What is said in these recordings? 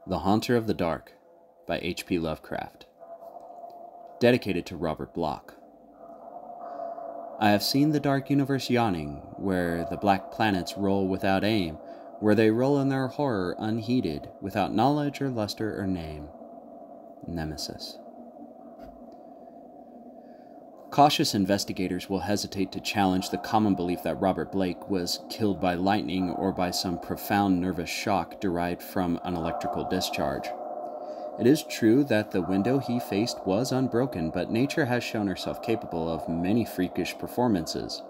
The Haunter of the Dark by H.P. Lovecraft. Dedicated to Robert Bloch. I have seen the dark universe yawning, where the black planets roll without aim, where they roll in their horror unheeded, without knowledge or luster or name. Nemesis. Cautious investigators will hesitate to challenge the common belief that Robert Blake was killed by lightning or by some profound nervous shock derived from an electrical discharge. It is true that the window he faced was unbroken, but nature has shown herself capable of many freakish performances.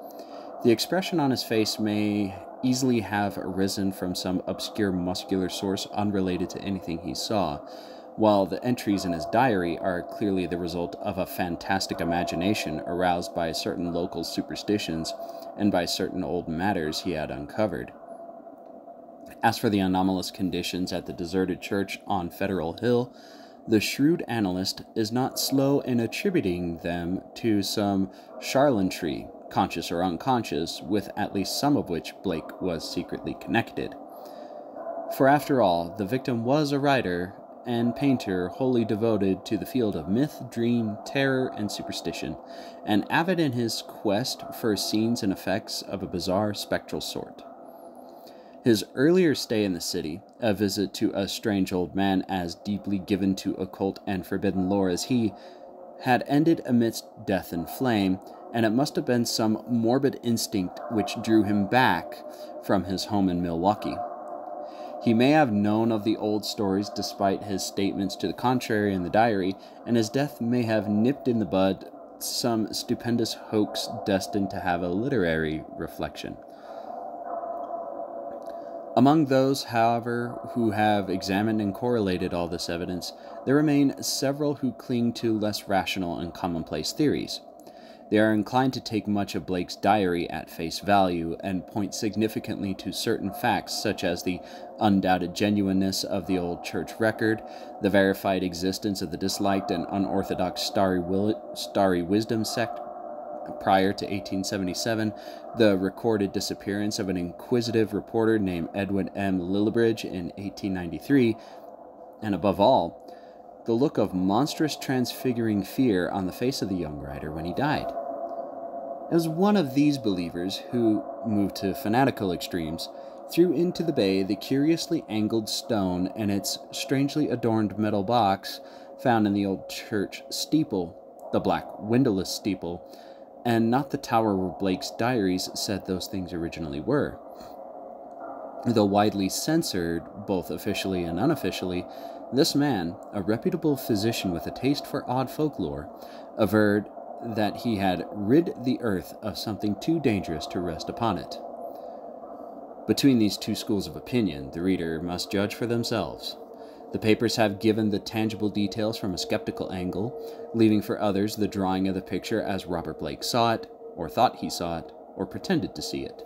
The expression on his face may easily have arisen from some obscure muscular source unrelated to anything he saw, while the entries in his diary are clearly the result of a fantastic imagination aroused by certain local superstitions and by certain old matters he had uncovered. As for the anomalous conditions at the deserted church on Federal Hill, the shrewd analyst is not slow in attributing them to some charlatanry, conscious or unconscious, with at least some of which Blake was secretly connected. For after all, the victim was a writer and painter wholly devoted to the field of myth, dream, terror, and superstition, and avid in his quest for scenes and effects of a bizarre spectral sort. His earlier stay in the city, a visit to a strange old man as deeply given to occult and forbidden lore as he, had ended amidst death and flame, and it must have been some morbid instinct which drew him back from his home in Milwaukee. He may have known of the old stories despite his statements to the contrary in the diary, and his death may have nipped in the bud some stupendous hoax destined to have a literary reflection. Among those, however, who have examined and correlated all this evidence, there remain several who cling to less rational and commonplace theories. They are inclined to take much of Blake's diary at face value and point significantly to certain facts such as the undoubted genuineness of the old church record, the verified existence of the disliked and unorthodox Starry Wisdom sect prior to 1877, the recorded disappearance of an inquisitive reporter named Edwin M. Lillibridge in 1893, and above all, the look of monstrous transfiguring fear on the face of the young writer when he died. As one of these believers, who, moved to fanatical extremes, threw into the bay the curiously angled stone and its strangely adorned metal box found in the old church steeple, the black windowless steeple, and not the tower where Blake's diaries said those things originally were. Though widely censored, both officially and unofficially, this man, a reputable physician with a taste for odd folklore, averred that he had rid the earth of something too dangerous to rest upon it. Between these two schools of opinion, the reader must judge for themselves. The papers have given the tangible details from a skeptical angle, leaving for others the drawing of the picture as Robert Blake saw it, or thought he saw it, or pretended to see it.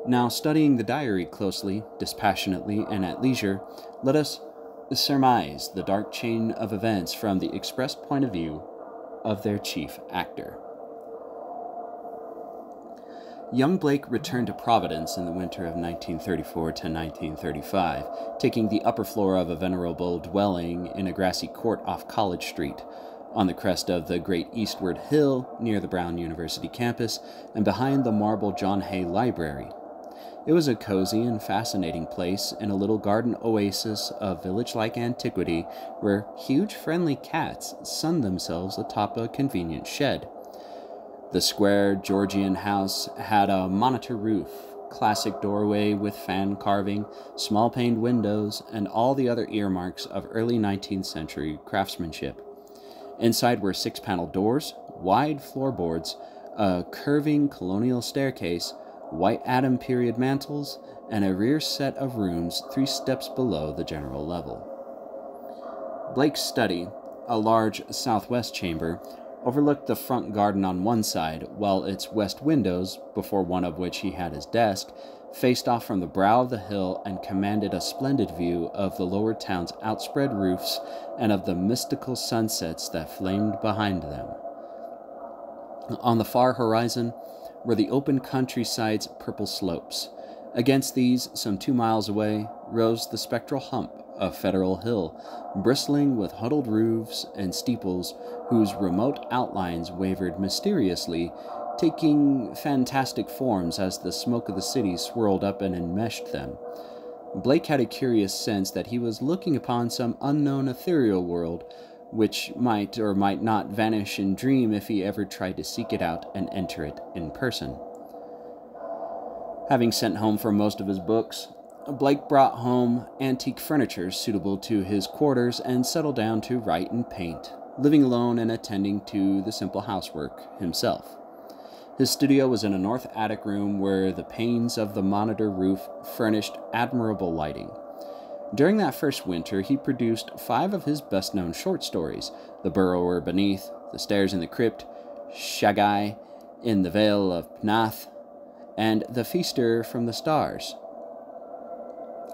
Now, studying the diary closely, dispassionately, and at leisure, let us surmise the dark chain of events from the expressed point of view of their chief actor. Young Blake returned to Providence in the winter of 1934 to 1935, taking the upper floor of a venerable dwelling in a grassy court off College Street, on the crest of the great eastward hill near the Brown University campus and behind the marble John Hay Library. It was a cozy and fascinating place in a little garden oasis of village-like antiquity where huge friendly cats sunned themselves atop a convenient shed. The square Georgian house had a monitor roof, classic doorway with fan carving, small-paned windows, and all the other earmarks of early 19th century craftsmanship. Inside were 6-panel doors, wide floorboards, a curving colonial staircase, white Adam period mantels, and a rear set of rooms 3 steps below the general level. Blake's study, a large southwest chamber, overlooked the front garden on one side, while its west windows, before one of which he had his desk, faced off from the brow of the hill and commanded a splendid view of the lower town's outspread roofs and of the mystical sunsets that flamed behind them. On the far horizon were the open countryside's purple slopes. Against these, some 2 miles away, rose the spectral hump of Federal Hill, bristling with huddled roofs and steeples whose remote outlines wavered mysteriously, taking fantastic forms as the smoke of the city swirled up and enmeshed them. Blake had a curious sense that he was looking upon some unknown ethereal world, which might or might not vanish in dream if he ever tried to seek it out and enter it in person. Having sent home for most of his books, Blake brought home antique furniture suitable to his quarters and settled down to write and paint, living alone and attending to the simple housework himself. His studio was in a north attic room where the panes of the monitor roof furnished admirable lighting. During that first winter, he produced 5 of his best-known short stories: The Burrower Beneath, The Stairs in the Crypt, Shagai in the Vale of Pnath, and The Feaster from the Stars,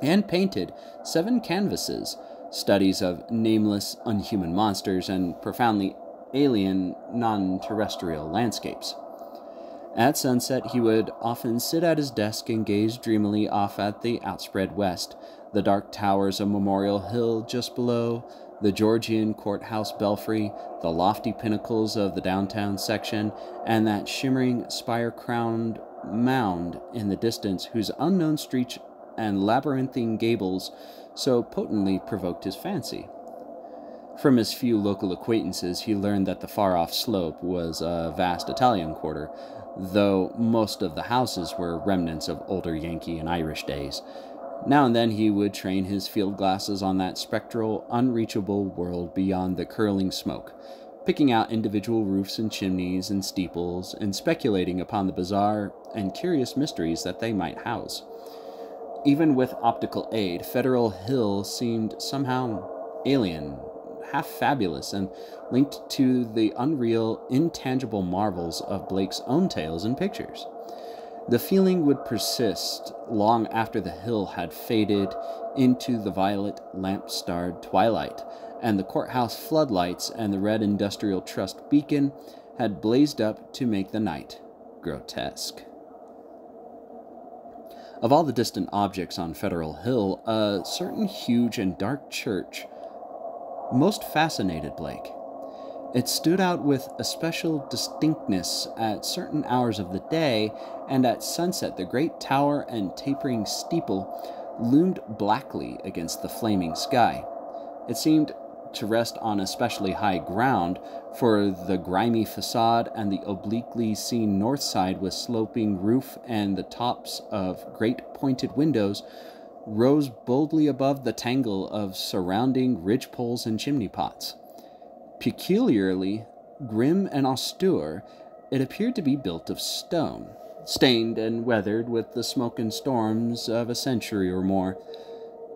and painted 7 canvases, studies of nameless, unhuman monsters and profoundly alien, non-terrestrial landscapes. At sunset, he would often sit at his desk and gaze dreamily off at the outspread west, the dark towers of Memorial Hill just below, the Georgian courthouse belfry, the lofty pinnacles of the downtown section, and that shimmering, spire-crowned mound in the distance whose unknown streets and labyrinthine gables so potently provoked his fancy. From his few local acquaintances, he learned that the far-off slope was a vast Italian quarter, though most of the houses were remnants of older Yankee and Irish days. Now and then he would train his field glasses on that spectral, unreachable world beyond the curling smoke, picking out individual roofs and chimneys and steeples, and speculating upon the bizarre and curious mysteries that they might house. Even with optical aid, Federal Hill seemed somehow alien, half fabulous, and linked to the unreal, intangible marvels of Blake's own tales and pictures. The feeling would persist long after the hill had faded into the violet, lamp-starred twilight, and the courthouse floodlights and the red Industrial Trust beacon had blazed up to make the night grotesque. Of all the distant objects on Federal Hill, a certain huge and dark church most fascinated Blake. It stood out with especial distinctness at certain hours of the day, and at sunset the great tower and tapering steeple loomed blackly against the flaming sky. It seemed to rest on especially high ground, for the grimy facade and the obliquely seen north side with sloping roof and the tops of great pointed windows rose boldly above the tangle of surrounding ridgepoles and chimney pots. Peculiarly grim and austere, it appeared to be built of stone, stained and weathered with the smoke and storms of a century or more.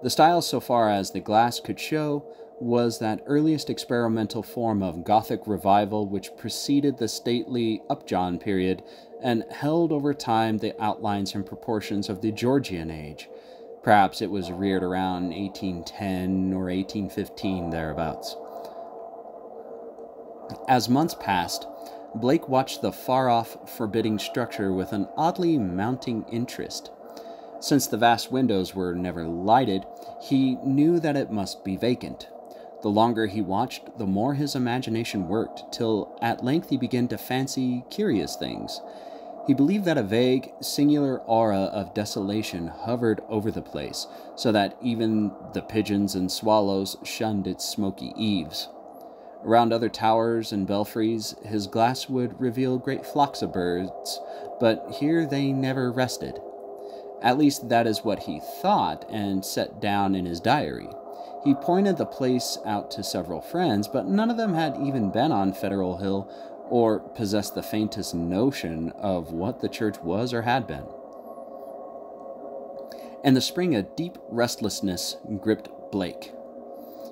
The style, so far as the glass could show, was that earliest experimental form of Gothic revival which preceded the stately Upjohn period and held over time the outlines and proportions of the Georgian age. Perhaps it was reared around 1810 or 1815, thereabouts. As months passed, Blake watched the far-off, forbidding structure with an oddly mounting interest. Since the vast windows were never lighted, he knew that it must be vacant. The longer he watched, the more his imagination worked, till at length he began to fancy curious things. He believed that a vague, singular aura of desolation hovered over the place, so that even the pigeons and swallows shunned its smoky eaves. Around other towers and belfries, his glass would reveal great flocks of birds, but here they never rested. At least that is what he thought and set down in his diary. He pointed the place out to several friends, but none of them had even been on Federal Hill or possessed the faintest notion of what the church was or had been. In the spring, a deep restlessness gripped Blake.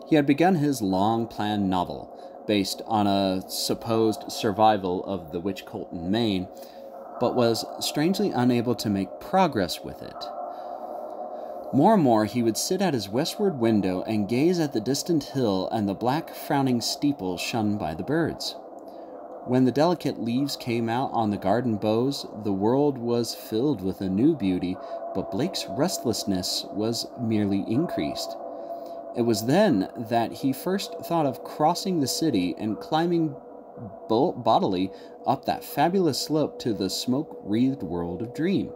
He had begun his long-planned novel, based on a supposed survival of the witch cult in Maine, but was strangely unable to make progress with it. More and more he would sit at his westward window and gaze at the distant hill and the black frowning steeple shunned by the birds. When the delicate leaves came out on the garden boughs, the world was filled with a new beauty, but Blake's restlessness was merely increased. It was then that he first thought of crossing the city and climbing bodily up that fabulous slope to the smoke-wreathed world of Dream.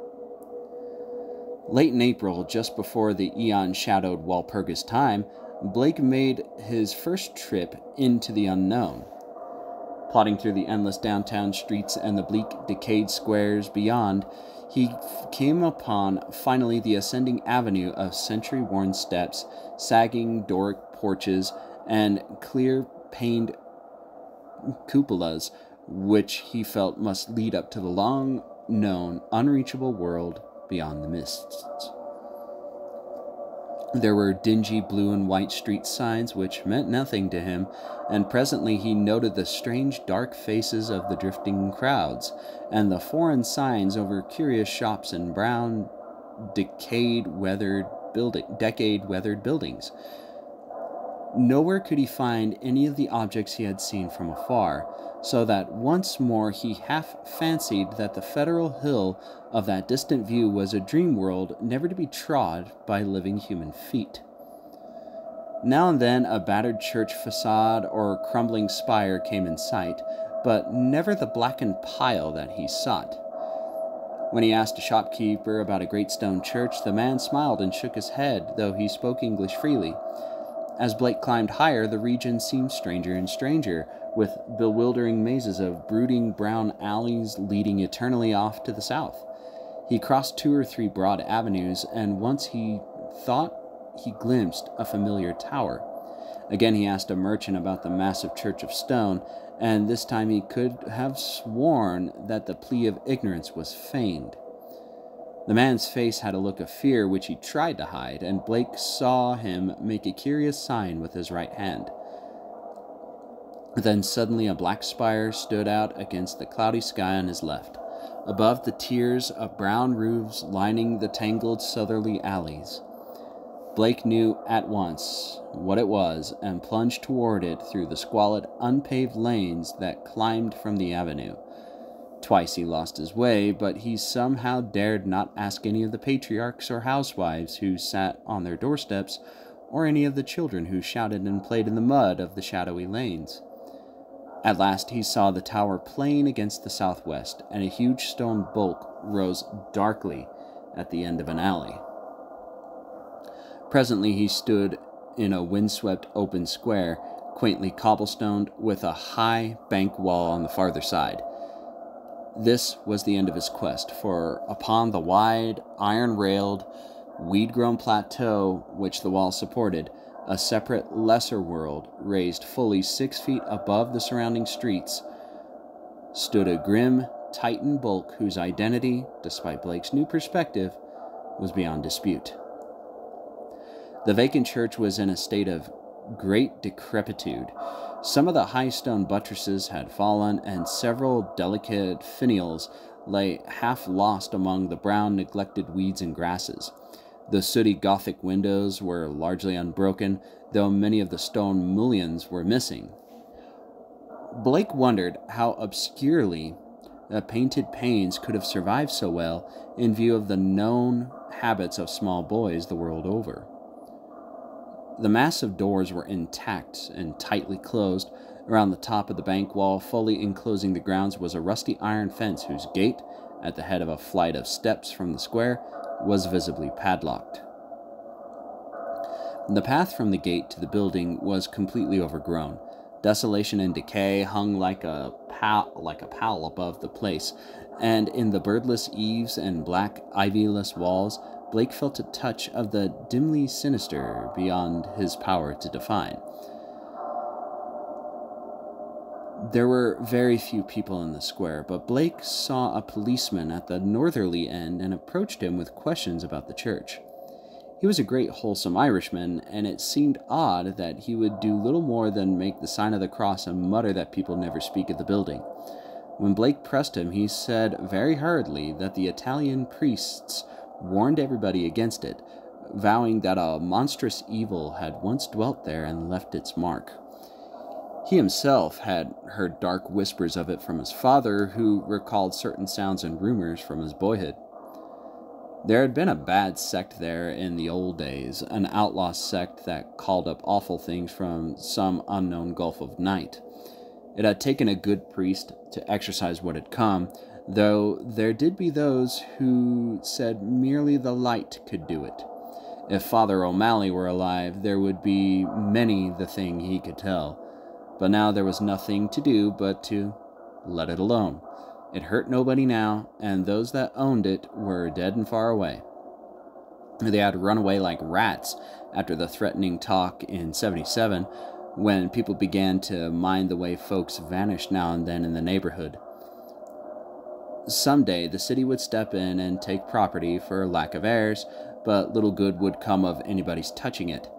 Late in April, just before the eon-shadowed Walpurgis time, Blake made his first trip into the unknown. Plodding through the endless downtown streets and the bleak, decayed squares beyond, he came upon, finally, the ascending avenue of century-worn steps, sagging Doric porches, and clear-paned cupolas, which he felt must lead up to the long-known, unreachable world beyond the mists. There were dingy blue and white street signs which meant nothing to him, and presently he noted the strange dark faces of the drifting crowds, and the foreign signs over curious shops and brown, decade-weathered buildings. Nowhere could he find any of the objects he had seen from afar, so that once more he half fancied that the federal hill of that distant view was a dream world never to be trod by living human feet. Now and then a battered church facade or crumbling spire came in sight, but never the blackened pile that he sought. When he asked a shopkeeper about a great stone church, the man smiled and shook his head, though he spoke English freely. As Blake climbed higher, the region seemed stranger and stranger, with bewildering mazes of brooding brown alleys leading eternally off to the south. He crossed 2 or 3 broad avenues, and once he thought he glimpsed a familiar tower. Again he asked a merchant about the massive church of stone, and this time he could have sworn that the plea of ignorance was feigned. The man's face had a look of fear which he tried to hide, and Blake saw him make a curious sign with his right hand. Then suddenly a black spire stood out against the cloudy sky on his left, above the tiers of brown roofs lining the tangled southerly alleys. Blake knew at once what it was, and plunged toward it through the squalid, unpaved lanes that climbed from the avenue. Twice he lost his way, but he somehow dared not ask any of the patriarchs or housewives who sat on their doorsteps, or any of the children who shouted and played in the mud of the shadowy lanes. At last he saw the tower plain against the southwest, and a huge stone bulk rose darkly at the end of an alley. Presently he stood in a windswept open square, quaintly cobblestoned, with a high bank wall on the farther side. This was the end of his quest, for upon the wide, iron-railed, weed-grown plateau which the wall supported, a separate, lesser world, raised fully 6 feet above the surrounding streets, stood a grim, Titan bulk whose identity, despite Blake's new perspective, was beyond dispute. The vacant church was in a state of great decrepitude. Some of the high stone buttresses had fallen, and several delicate finials lay half lost among the brown, neglected weeds and grasses. The sooty Gothic windows were largely unbroken, though many of the stone mullions were missing. Blake wondered how obscurely the painted panes could have survived so well in view of the known habits of small boys the world over. The massive doors were intact and tightly closed. Around the top of the bank wall, fully enclosing the grounds, was a rusty iron fence whose gate, at the head of a flight of steps from the square, was visibly padlocked. The path from the gate to the building was completely overgrown. Desolation and decay hung like a pall above the place, and in the birdless eaves and black, ivyless walls, Blake felt a touch of the dimly sinister beyond his power to define. There were very few people in the square, but Blake saw a policeman at the northerly end and approached him with questions about the church. He was a great wholesome Irishman, and it seemed odd that he would do little more than make the sign of the cross and mutter that people never speak of the building. When Blake pressed him, he said very hurriedly that the Italian priests warned everybody against it, vowing that a monstrous evil had once dwelt there and left its mark. He himself had heard dark whispers of it from his father, who recalled certain sounds and rumors from his boyhood. There had been a bad sect there in the old days, an outlaw sect that called up awful things from some unknown gulf of night. It had taken a good priest to exorcise what had come, though there did be those who said merely the light could do it. If Father O'Malley were alive, there would be many the thing he could tell, but now there was nothing to do but to let it alone. It hurt nobody now, and those that owned it were dead and far away. They had run away like rats after the threatening talk in '77, when people began to mind the way folks vanished now and then in the neighborhood. Someday the city would step in and take property for lack of heirs, but little good would come of anybody's touching it.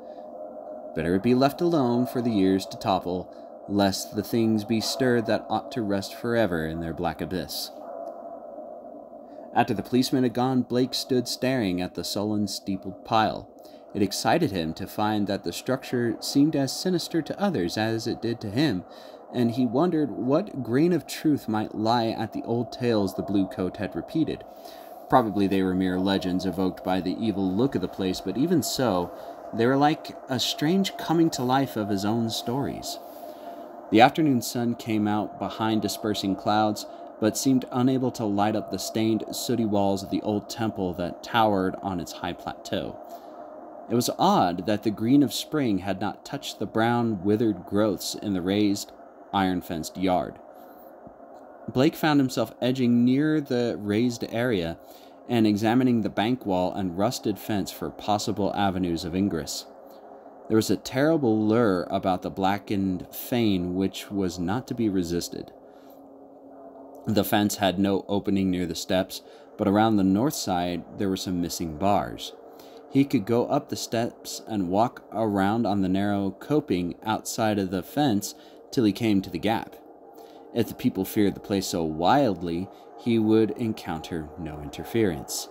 Better it be left alone for the years to topple, lest the things be stirred that ought to rest forever in their black abyss. After the policeman had gone, Blake stood staring at the sullen, steepled pile. It excited him to find that the structure seemed as sinister to others as it did to him, and he wondered what grain of truth might lie at the old tales the blue coat had repeated. Probably they were mere legends evoked by the evil look of the place, but even so, they were like a strange coming to life of his own stories. The afternoon sun came out behind dispersing clouds, but seemed unable to light up the stained, sooty walls of the old temple that towered on its high plateau. It was odd that the green of spring had not touched the brown, withered growths in the raised, iron-fenced yard. Blake found himself edging near the raised area and examining the bank wall and rusted fence for possible avenues of ingress. There was a terrible lure about the blackened fane which was not to be resisted. The fence had no opening near the steps, but around the north side there were some missing bars. He could go up the steps and walk around on the narrow coping outside of the fence till he came to the gap. If the people feared the place so wildly, he would encounter no interference.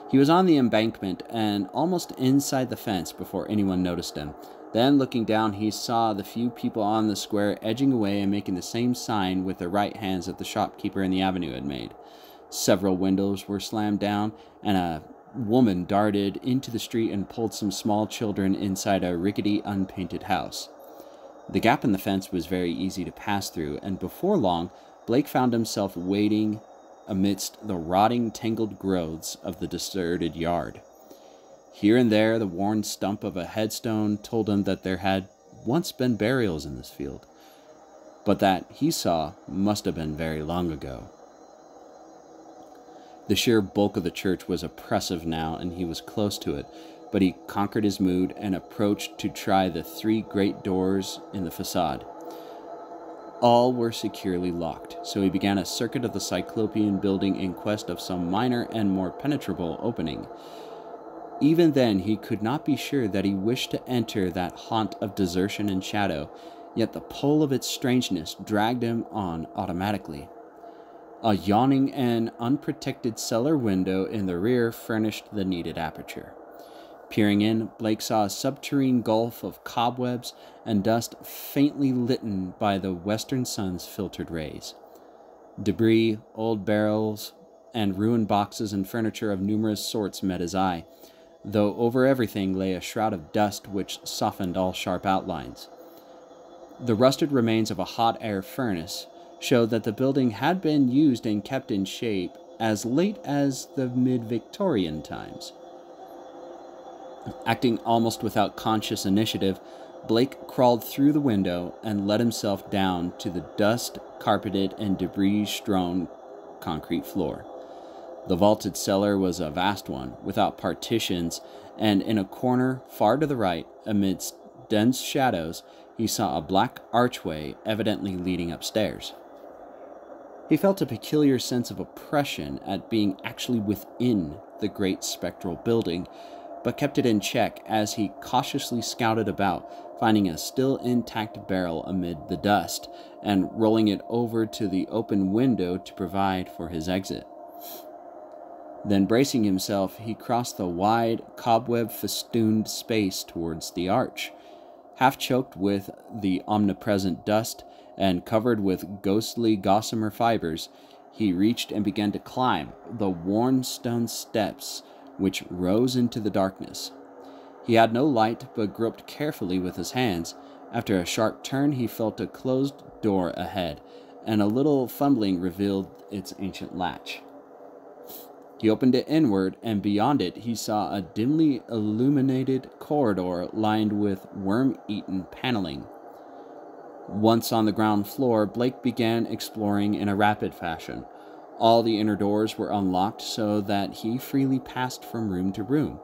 He was on the embankment and almost inside the fence before anyone noticed him. Then, looking down, he saw the few people on the square edging away and making the same sign with their right hands that the shopkeeper in the avenue had made. Several windows were slammed down, and a woman darted into the street and pulled some small children inside a rickety, unpainted house. The gap in the fence was very easy to pass through, and before long, Blake found himself waiting amidst the rotting, tangled growths of the deserted yard. Here and there, the worn stump of a headstone told him that there had once been burials in this field, but that, he saw, must have been very long ago. The sheer bulk of the church was oppressive now, and he was close to it, but he conquered his mood and approached to try the 3 great doors in the facade. All were securely locked, so he began a circuit of the Cyclopean building in quest of some minor and more penetrable opening. Even then he could not be sure that he wished to enter that haunt of desertion and shadow, yet the pull of its strangeness dragged him on automatically. A yawning and unprotected cellar window in the rear furnished the needed aperture. Peering in, Blake saw a subterranean gulf of cobwebs and dust faintly lit by the western sun's filtered rays. Debris, old barrels, and ruined boxes and furniture of numerous sorts met his eye, though over everything lay a shroud of dust which softened all sharp outlines. The rusted remains of a hot air furnace showed that the building had been used and kept in shape as late as the mid-Victorian times. Acting almost without conscious initiative, Blake crawled through the window and let himself down to the dust-carpeted and debris-strewn concrete floor. The vaulted cellar was a vast one, without partitions, and in a corner far to the right, amidst dense shadows, he saw a black archway evidently leading upstairs. He felt a peculiar sense of oppression at being actually within the great spectral building, but kept it in check as he cautiously scouted about, finding a still intact barrel amid the dust, and rolling it over to the open window to provide for his exit. Then, bracing himself, he crossed the wide, cobweb-festooned space towards the arch. Half choked with the omnipresent dust and covered with ghostly gossamer fibers, he reached and began to climb the worn stone steps which rose into the darkness. He had no light, but groped carefully with his hands. After a sharp turn, he felt a closed door ahead, and a little fumbling revealed its ancient latch. He opened it inward, and beyond it he saw a dimly illuminated corridor lined with worm-eaten paneling. Once on the ground floor, Blake began exploring in a rapid fashion. All the inner doors were unlocked so that he freely passed from room to room.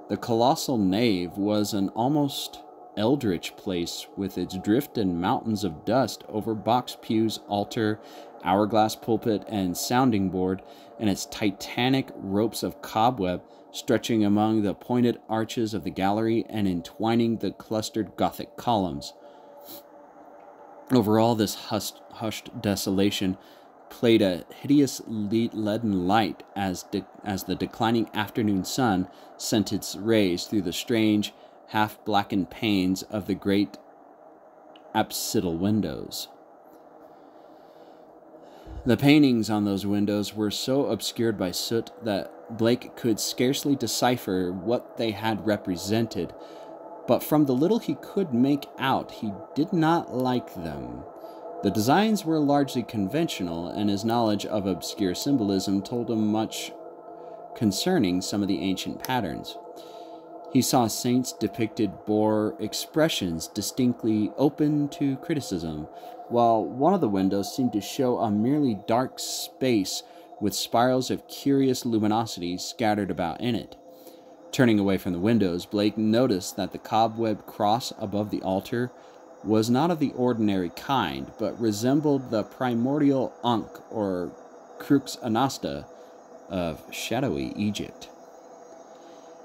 The colossal nave was an almost eldritch place, with its drifted mountains of dust over box pews, altar, hourglass pulpit, and sounding board, and its titanic ropes of cobweb stretching among the pointed arches of the gallery and entwining the clustered Gothic columns. Over all this hushed desolation played a hideous leaden light as the declining afternoon sun sent its rays through the strange, half-blackened panes of the great apsidal windows. The paintings on those windows were so obscured by soot that Blake could scarcely decipher what they had represented, but from the little he could make out, he did not like them. The designs were largely conventional, and his knowledge of obscure symbolism told him much concerning some of the ancient patterns. He saw saints depicted bore expressions distinctly open to criticism, while one of the windows seemed to show a merely dark space with spirals of curious luminosity scattered about in it. Turning away from the windows, Blake noticed that the cobweb cross above the altar was not of the ordinary kind, but resembled the primordial Ankh or Crux Anasta of shadowy Egypt.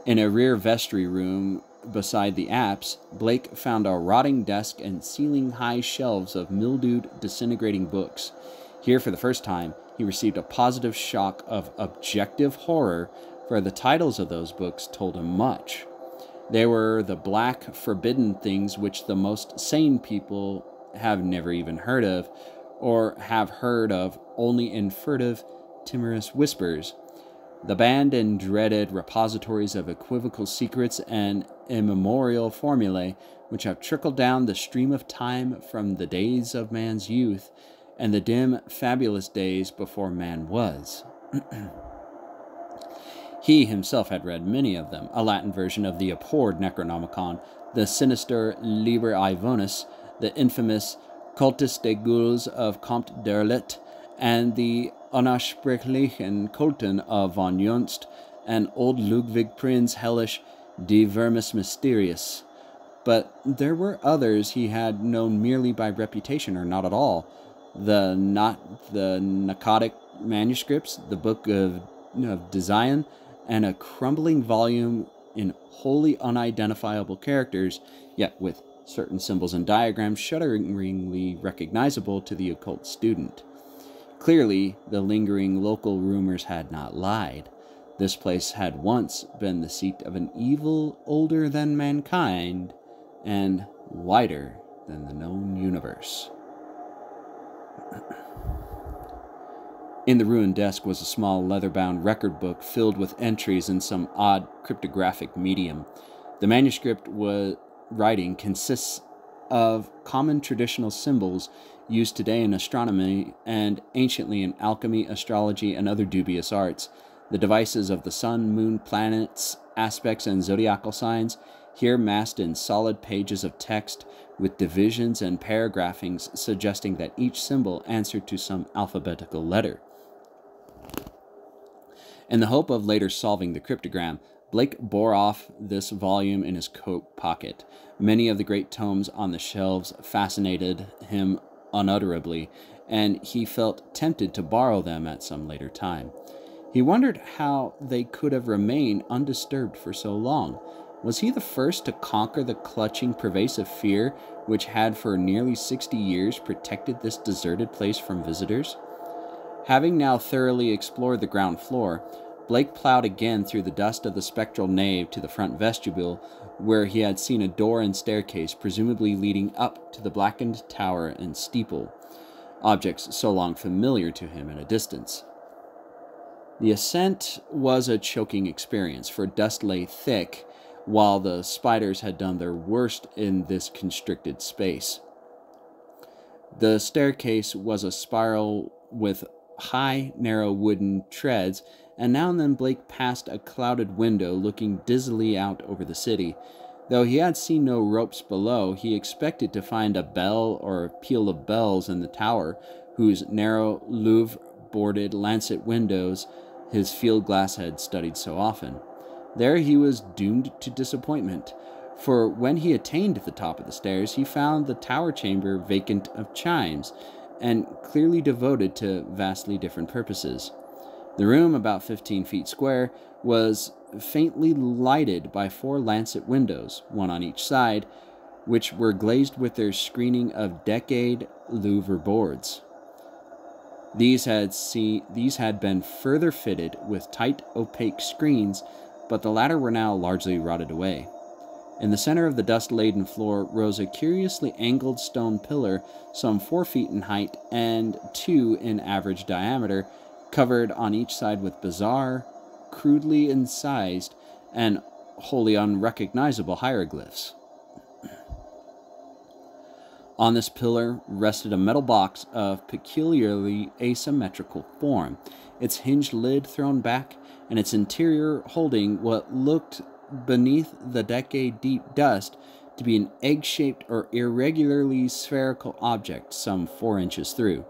In a rear vestry room beside the apse, Blake found a rotting desk and ceiling-high shelves of mildewed, disintegrating books. Here, for the first time, he received a positive shock of objective horror, for the titles of those books told him much. They were the black, forbidden things which the most sane people have never even heard of, or have heard of only in furtive, timorous whispers. The banned and dreaded repositories of equivocal secrets and immemorial formulae which have trickled down the stream of time from the days of man's youth and the dim, fabulous days before man was. He himself had read many of them, a Latin version of the abhorred Necronomicon, the sinister Liber Ivonus, the infamous Cultus de Gules of Comte d'Erlet, and the Unausprechlichen Kulten of von Junst, and old Ludwig Prinz hellish De Vermis Mysterious. But there were others he had known merely by reputation or not at all. The Narcotic manuscripts, the Book of Design, and a crumbling volume in wholly unidentifiable characters, yet with certain symbols and diagrams shudderingly recognizable to the occult student. Clearly, the lingering local rumors had not lied. This place had once been the seat of an evil older than mankind and wider than the known universe. In the ruined desk was a small leather-bound record book filled with entries in some odd cryptographic medium. The manuscript writing consists of common traditional symbols used today in astronomy and anciently in alchemy, astrology, and other dubious arts. The devices of the sun, moon, planets, aspects, and zodiacal signs, here massed in solid pages of text with divisions and paragraphings suggesting that each symbol answered to some alphabetical letter. In the hope of later solving the cryptogram, Blake bore off this volume in his coat pocket. Many of the great tomes on the shelves fascinated him unutterably, and he felt tempted to borrow them at some later time. He wondered how they could have remained undisturbed for so long. Was he the first to conquer the clutching, pervasive fear which had for nearly 60 years protected this deserted place from visitors? Having now thoroughly explored the ground floor, Blake plowed again through the dust of the spectral nave to the front vestibule, where he had seen a door and staircase, presumably leading up to the blackened tower and steeple, objects so long familiar to him at a distance. The ascent was a choking experience, for dust lay thick, while the spiders had done their worst in this constricted space. The staircase was a spiral with high, narrow wooden treads, and now and then Blake passed a clouded window looking dizzily out over the city. Though he had seen no ropes below, he expected to find a bell or a peal of bells in the tower, whose narrow, Louvre-boarded lancet windows his field glass had studied so often. There he was doomed to disappointment, for when he attained the top of the stairs, he found the tower chamber vacant of chimes, and clearly devoted to vastly different purposes. The room, about 15 feet square, was faintly lighted by 4 lancet windows, one on each side, which were glazed with their screening of decayed Louvre boards. These had been further fitted with tight, opaque screens, but the latter were now largely rotted away. In the center of the dust-laden floor rose a curiously angled stone pillar, some 4 feet in height and 2 in average diameter, covered on each side with bizarre, crudely incised, and wholly unrecognizable hieroglyphs. On this pillar rested a metal box of peculiarly asymmetrical form, its hinged lid thrown back, and its interior holding what looked beneath the decade-deep dust to be an egg-shaped or irregularly spherical object some 4 inches through.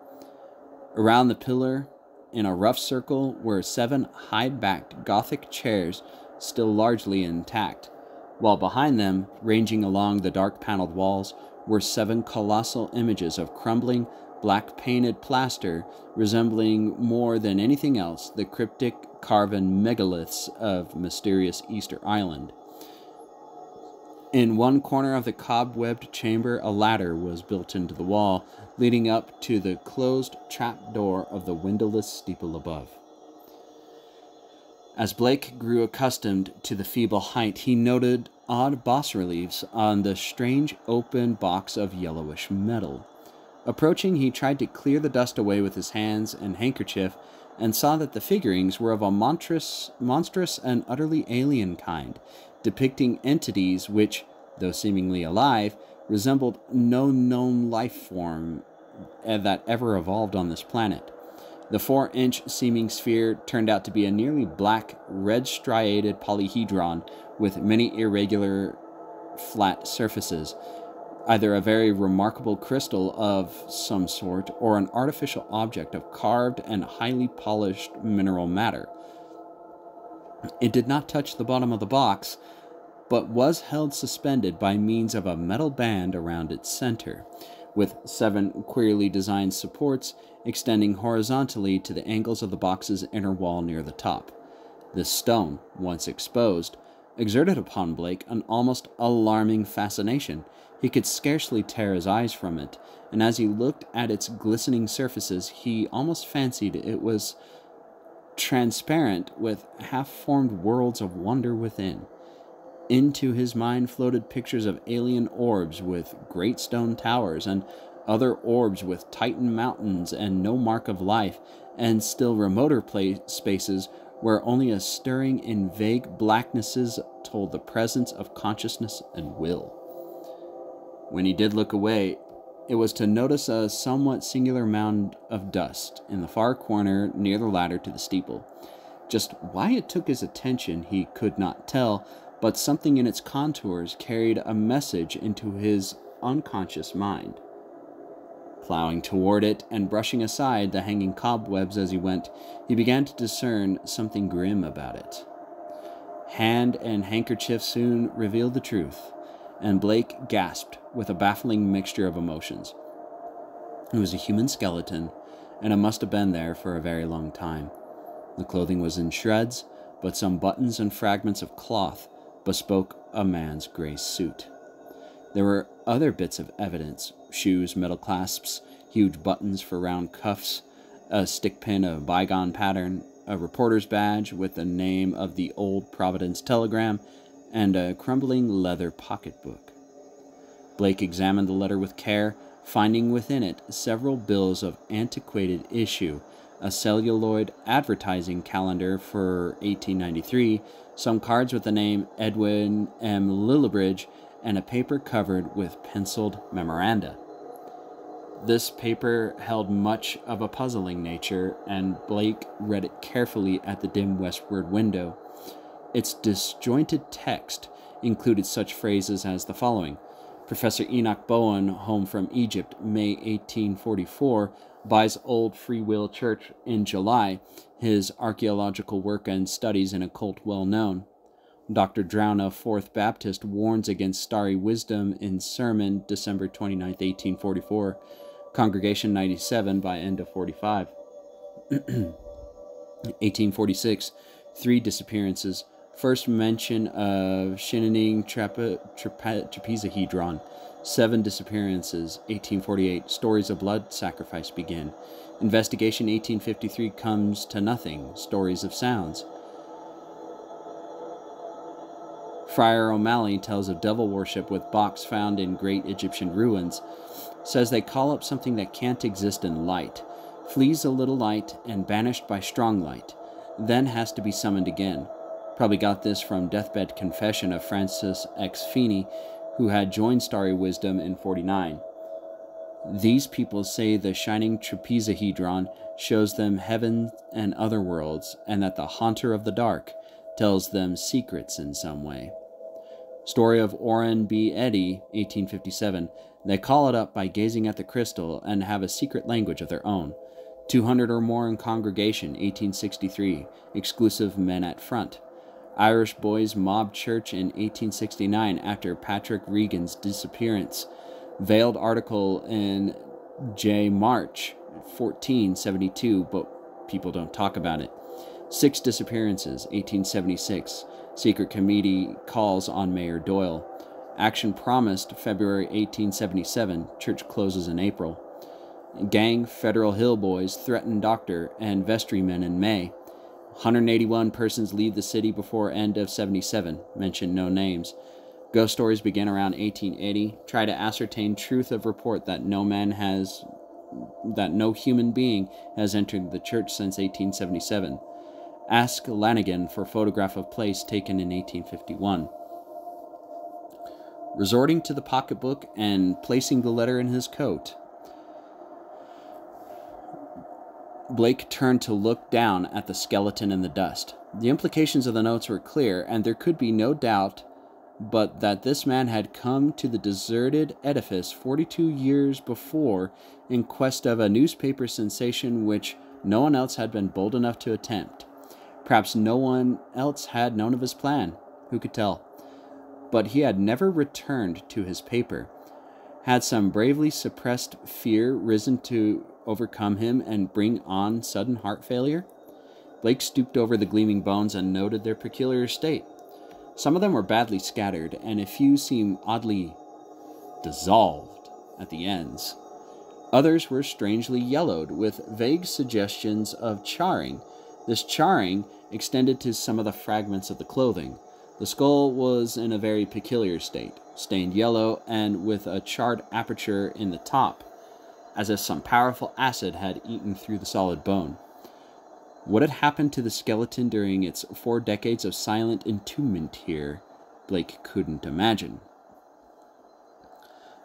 Around the pillar, in a rough circle, were 7 high-backed Gothic chairs still largely intact, while behind them, ranging along the dark-paneled walls, were 7 colossal images of crumbling, black-painted plaster, resembling more than anything else the cryptic carven megaliths of mysterious Easter Island. In one corner of the cobwebbed chamber, a ladder was built into the wall, leading up to the closed trap door of the windowless steeple above. As Blake grew accustomed to the feeble height, he noted odd bas-reliefs on the strange open box of yellowish metal. Approaching, he tried to clear the dust away with his hands and handkerchief, and saw that the figurines were of a monstrous and utterly alien kind, depicting entities which, though seemingly alive, resembled no known life form that ever evolved on this planet. The 4-inch seeming sphere turned out to be a nearly black, red-striated polyhedron with many irregular, flat surfaces, either a very remarkable crystal of some sort or an artificial object of carved and highly polished mineral matter. It did not touch the bottom of the box, but was held suspended by means of a metal band around its center, with 7 queerly designed supports extending horizontally to the angles of the box's inner wall near the top. This stone, once exposed, exerted upon Blake an almost alarming fascination. He could scarcely tear his eyes from it, and as he looked at its glistening surfaces, he almost fancied it was transparent with half-formed worlds of wonder within. Into his mind floated pictures of alien orbs with great stone towers, and other orbs with Titan mountains and no mark of life, and still remoter spaces where only a stirring in vague blacknesses told the presence of consciousness and will. When he did look away, it was to notice a somewhat singular mound of dust in the far corner near the ladder to the steeple. Just why it took his attention he could not tell, but something in its contours carried a message into his unconscious mind. Plowing toward it and brushing aside the hanging cobwebs as he went, he began to discern something grim about it. Hand and handkerchief soon revealed the truth, and Blake gasped with a baffling mixture of emotions. It was a human skeleton, and it must have been there for a very long time. The clothing was in shreds, but some buttons and fragments of cloth bespoke a man's gray suit. There were other bits of evidence: shoes, metal clasps, huge buttons for round cuffs, a stick pin of bygone pattern, a reporter's badge with the name of the old Providence Telegram, and a crumbling leather pocketbook. Blake examined the letter with care, finding within it several bills of antiquated issue, a celluloid advertising calendar for 1893, some cards with the name Edwin M. Lillibridge, and a paper covered with penciled memoranda. This paper held much of a puzzling nature, and Blake read it carefully at the dim westward window. Its disjointed text included such phrases as the following: Professor Enoch Bowen, home from Egypt, May 1844, buys Old Free Will Church in July, his archaeological work and studies in occult well known. Dr. Drown of Fourth Baptist warns against starry wisdom in sermon, December 29, 1844, congregation 97 by end of 45. 1846, 3 disappearances. First mention of Shinning Trapezohedron. 7 disappearances. 1848, stories of blood sacrifice begin. Investigation 1853 comes to nothing. Stories of sounds. Friar O'Malley tells of devil worship with box found in great Egyptian ruins. Says they call up something that can't exist in light. Flees a little light and banished by strong light. Then has to be summoned again. Probably got this from deathbed confession of Francis X. Feeney, who had joined Starry Wisdom in 49. These people say the shining trapezohedron shows them heaven and other worlds, and that the haunter of the dark tells them secrets in some way. Story of Orrin B. Eddy, 1857. They call it up by gazing at the crystal and have a secret language of their own. 200 or more in congregation, 1863. Exclusive men at front. Irish boys mobbed church in 1869 after Patrick Regan's disappearance. Veiled article in J. March, 1472, but people don't talk about it. 6 disappearances, 1876. Secret committee calls on Mayor Doyle. Action promised, February 1877. Church closes in April. Gang Federal Hill boys threaten doctor and vestrymen in May. 181 persons leave the city before end of 77. Mention no names. Ghost stories begin around 1880. Try to ascertain truth of report that no human being has entered the church since 1877. Ask Lanigan for photograph of place taken in 1851. Resorting to the pocketbook and placing the letter in his coat, Blake turned to look down at the skeleton in the dust. The implications of the notes were clear, and there could be no doubt but that this man had come to the deserted edifice 42 years before in quest of a newspaper sensation which no one else had been bold enough to attempt. Perhaps no one else had known of his plan. Who could tell? But he had never returned to his paper. Had some bravely suppressed fear risen to overcome him and bring on sudden heart failure? Blake stooped over the gleaming bones and noted their peculiar state. Some of them were badly scattered, and a few seemed oddly dissolved at the ends. Others were strangely yellowed, with vague suggestions of charring. This charring extended to some of the fragments of the clothing. The skull was in a very peculiar state, stained yellow and with a charred aperture in the top, as if some powerful acid had eaten through the solid bone. What had happened to the skeleton during its 4 decades of silent entombment here, Blake couldn't imagine.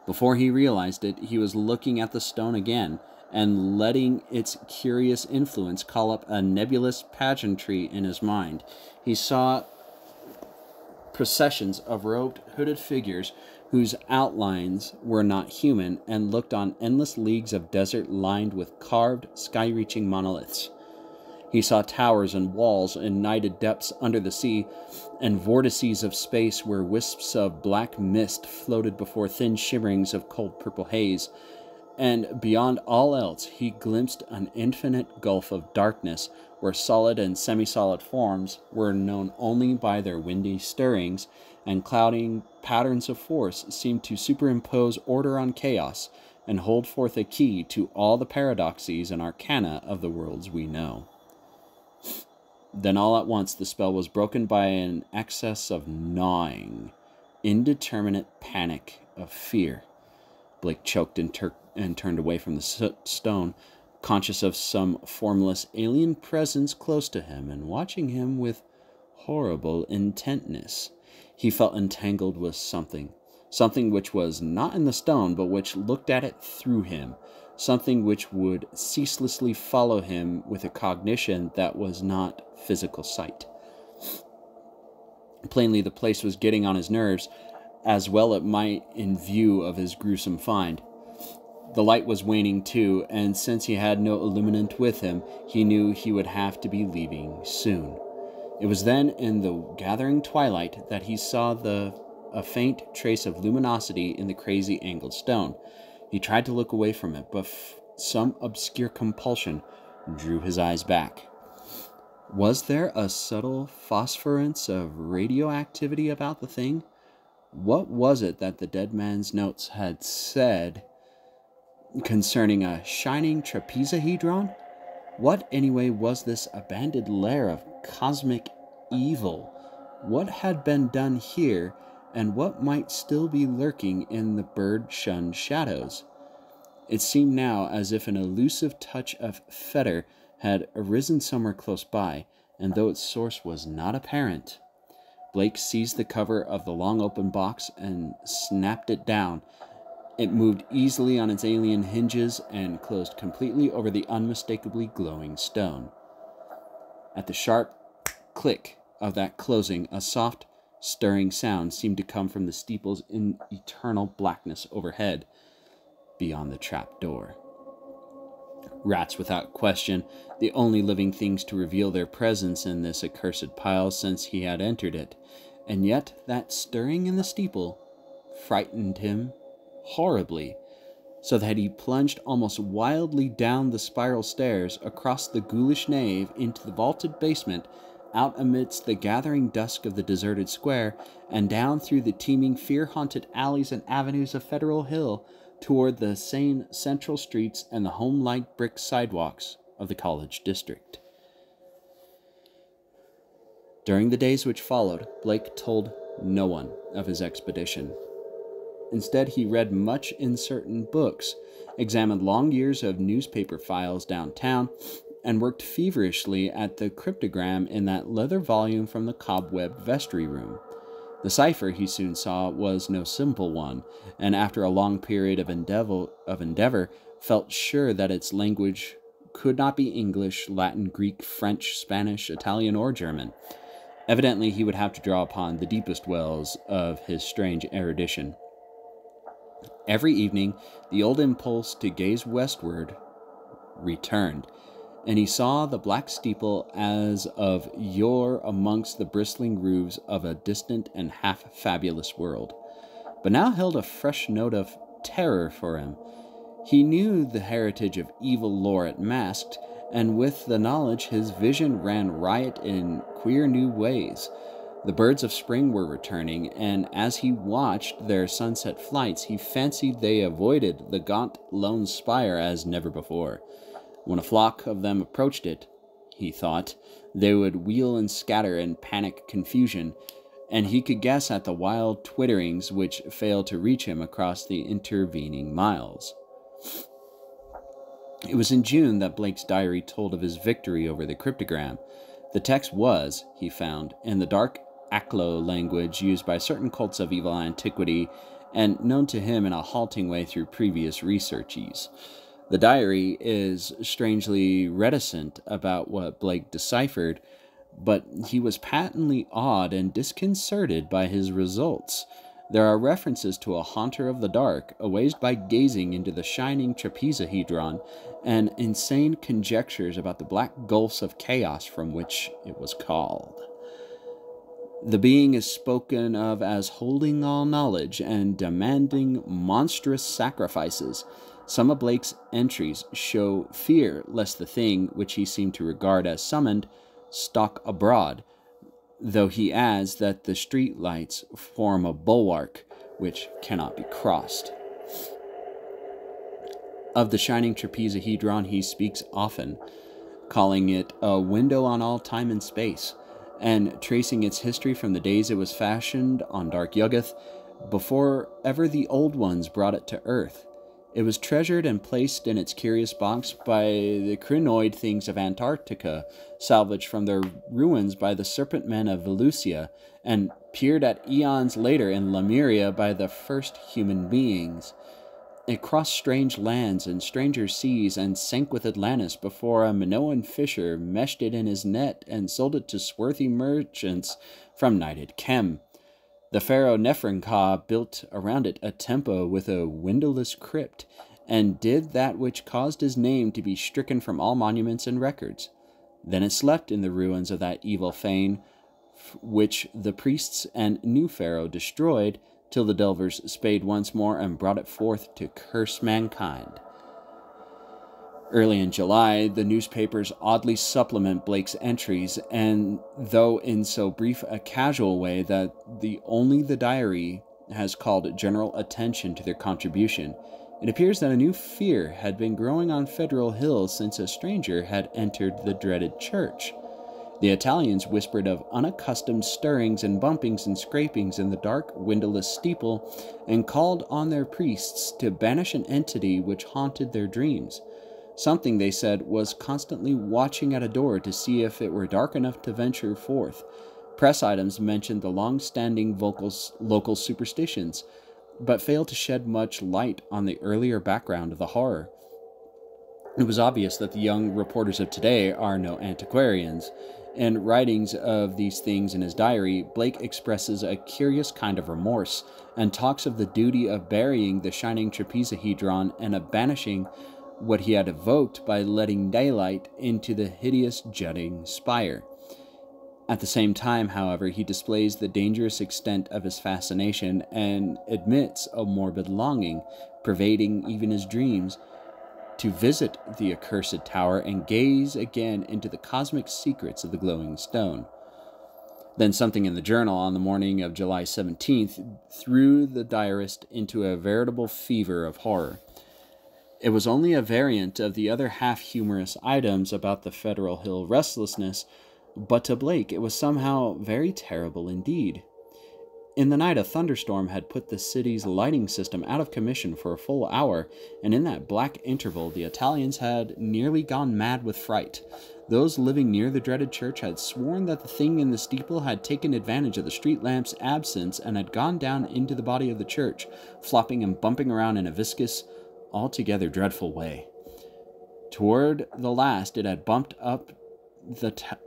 Before he realized it, he was looking at the stone again, and letting its curious influence call up a nebulous pageantry in his mind. He saw processions of robed, hooded figures whose outlines were not human, and looked on endless leagues of desert lined with carved, sky-reaching monoliths. He saw towers and walls in nighted depths under the sea, and vortices of space where wisps of black mist floated before thin shimmerings of cold purple haze. And beyond all else, he glimpsed an infinite gulf of darkness, where solid and semi-solid forms were known only by their windy stirrings, and clouding patterns of force seemed to superimpose order on chaos, and hold forth a key to all the paradoxes and arcana of the worlds we know. Then all at once the spell was broken by an excess of gnawing, indeterminate panic of fear. Blake choked and turned away from the stone, conscious of some formless alien presence close to him and watching him with horrible intentness. He felt entangled with something which was not in the stone, but which looked at it through him, something which would ceaselessly follow him with a cognition that was not physical sight. Plainly, the place was getting on his nerves, as well it might in view of his gruesome find. The light was waning too, and since he had no illuminant with him, he knew he would have to be leaving soon. It was then, in the gathering twilight, that he saw a faint trace of luminosity in the crazy angled stone. He tried to look away from it, but some obscure compulsion drew his eyes back. Was there a subtle phosphorescence of radioactivity about the thing? What was it that the dead man's notes had said concerning a shining trapezohedron? What, anyway, was this abandoned lair of cosmic evil? What had been done here, and what might still be lurking in the bird-shunned shadows? It seemed now as if an elusive touch of fetor had arisen somewhere close by, and though its source was not apparent, Blake seized the cover of the long open box and snapped it down. It moved easily on its alien hinges and closed completely over the unmistakably glowing stone. At the sharp click of that closing, a soft, stirring sound seemed to come from the steeples in eternal blackness overhead, beyond the trap door. Rats, without question, the only living things to reveal their presence in this accursed pile since he had entered it, and yet that stirring in the steeple frightened him horribly, so that he plunged almost wildly down the spiral stairs, across the ghoulish nave, into the vaulted basement, out amidst the gathering dusk of the deserted square, and down through the teeming, fear-haunted alleys and avenues of Federal Hill, toward the sane central streets and the home-like brick sidewalks of the college district. During the days which followed, Blake told no one of his expedition. Instead, he read much in certain books, examined long years of newspaper files downtown, and worked feverishly at the cryptogram in that leather volume from the cobwebbed vestry room. The cipher, he soon saw, was no simple one, and after a long period of endeavor, felt sure that its language could not be English, Latin, Greek, French, Spanish, Italian, or German. Evidently, he would have to draw upon the deepest wells of his strange erudition. Every evening, the old impulse to gaze westward returned, and he saw the black steeple as of yore amongst the bristling roofs of a distant and half-fabulous world, but now held a fresh note of terror for him. He knew the heritage of evil lore it masked, and with the knowledge his vision ran riot in queer new ways. The birds of spring were returning, and as he watched their sunset flights, he fancied they avoided the gaunt lone spire as never before. When a flock of them approached it, he thought, they would wheel and scatter in panic confusion, and he could guess at the wild twitterings which failed to reach him across the intervening miles. It was in June that Blake's diary told of his victory over the cryptogram. The text was, he found, in the dark Aklo language used by certain cults of evil antiquity and known to him in a halting way through previous researches. The diary is strangely reticent about what Blake deciphered, but he was patently awed and disconcerted by his results. There are references to a haunter of the dark, awazed by gazing into the shining trapezohedron, and insane conjectures about the black gulfs of chaos from which it was called. The being is spoken of as holding all knowledge and demanding monstrous sacrifices. Some of Blake's entries show fear lest the thing, which he seemed to regard as summoned, stalk abroad, though he adds that the street lights form a bulwark which cannot be crossed. Of the shining trapezohedron he speaks often. calling it a window on all time and space, and tracing its history from the days it was fashioned on dark Yuggoth, before ever the old ones brought it to Earth. It was treasured and placed in its curious box by the crinoid things of Antarctica, salvaged from their ruins by the serpent men of Velusia, and peered at eons later in Lemuria by the first human beings. It crossed strange lands and stranger seas and sank with Atlantis before a Minoan fisher meshed it in his net and sold it to swarthy merchants from knighted Kem. The pharaoh Neferenka built around it a temple with a windowless crypt, and did that which caused his name to be stricken from all monuments and records. Then it slept in the ruins of that evil fane, which the priests and new pharaoh destroyed, till the delvers spade once more and brought it forth to curse mankind. Early in July, the newspapers oddly supplement Blake's entries, and though in so brief a casual way that only the diary has called general attention to their contribution, it appears that a new fear had been growing on Federal Hill since a stranger had entered the dreaded church. The Italians whispered of unaccustomed stirrings and bumpings and scrapings in the dark, windowless steeple, and called on their priests to banish an entity which haunted their dreams. Something, they said, was constantly watching at a door to see if it were dark enough to venture forth. Press items mentioned the long-standing local superstitions, but failed to shed much light on the earlier background of the horror. It was obvious that the young reporters of today are no antiquarians. In writings of these things in his diary, Blake expresses a curious kind of remorse, and talks of the duty of burying the shining trapezohedron and of banishing what he had evoked by letting daylight into the hideous jutting spire. At the same time, however, he displays the dangerous extent of his fascination and admits a morbid longing, pervading even his dreams, to visit the accursed tower and gaze again into the cosmic secrets of the glowing stone. Then something in the journal on the morning of July 17th threw the diarist into a veritable fever of horror. It was only a variant of the other half-humorous items about the Federal Hill restlessness, but to Blake it was somehow very terrible indeed. In the night, a thunderstorm had put the city's lighting system out of commission for a full hour, and in that black interval the Italians had nearly gone mad with fright. Those living near the dreaded church had sworn that the thing in the steeple had taken advantage of the street lamp's absence and had gone down into the body of the church, flopping and bumping around in a viscous, altogether dreadful way. Toward the last it had bumped up